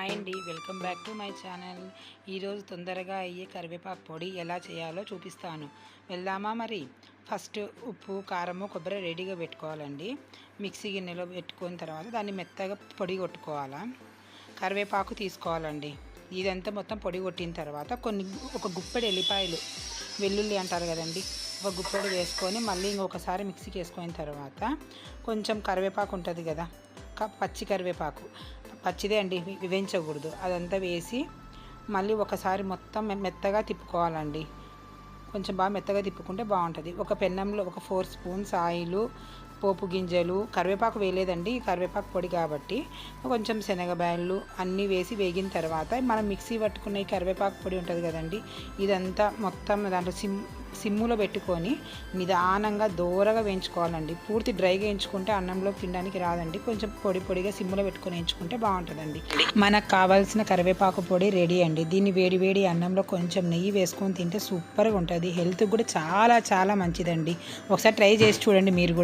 Hi అండి, welcome back to my channel. ఈరోజు తొందరగా అయ్యే కరివేపాకు పొడి ఎలా చేయాలో చూపిస్తాను. వెళ్దామా మరి? ఫస్ట్ ఉప్పు, కారము, కొబ్బరి రెడీగా పెట్టుకోవాలండి. మిక్సీ గిన్నెలో పెట్టుకున్న తర్వాత దాన్ని మెత్తగా పొడి కొట్టుకోవాలా. కరివేపాకు తీసుకోవాలండి. ఇదంతా మొత్తం పొడి కొట్టిన తర్వాత ఒక గుప్పెడు ఎల్లిపాయలు, వెల్లుల్లి అంటారు కదండి, ఒక గుప్పెడు వేసుకొని మళ్ళీ ఇంకొకసారి మిక్సీకి వేసుకున్న తర్వాత కొంచెం కరివేపాకు ఉంటుంది కదా, పచ్చి కరివేపాకు, పచ్చిదే అండి, వేయించకూడదు, అదంతా వేసి మళ్ళీ ఒకసారి మొత్తం మెత్తగా తిప్పుకోవాలండి. కొంచెం బాగా మెత్తగా తిప్పుకుంటే బాగుంటుంది. ఒక పెన్నంలో ఒక 4 స్పూన్స్ ఆయిలు, పోపు గింజలు, కరివేపాకు వేయలేదండి, కరివేపాకు పొడి కాబట్టి కొంచెం శనగబాయలు అన్నీ వేసి వేగిన తర్వాత మనం మిక్సీ పట్టుకున్న ఈ కరివేపాకు పొడి ఉంటుంది కదండి, ఇదంతా మొత్తం దాంట్లో సిమ్ములో పెట్టుకొని నిదానంగా దూరగా వేయించుకోవాలండి. పూర్తి డ్రైగా వేయించుకుంటే అన్నంలో తినడానికి రాదండి. కొంచెం పొడి పొడిగా సిమ్ములో పెట్టుకొని వేయించుకుంటే బాగుంటుందండి. మనకు కావాల్సిన కరివేపాకు పొడి రెడీ అండి. దీన్ని వేడి వేడి అన్నంలో కొంచెం నెయ్యి వేసుకొని తింటే సూపర్గా ఉంటుంది. హెల్త్కి కూడా చాలా చాలా మంచిదండి. ఒకసారి ట్రై చేసి చూడండి మీరు కూడా.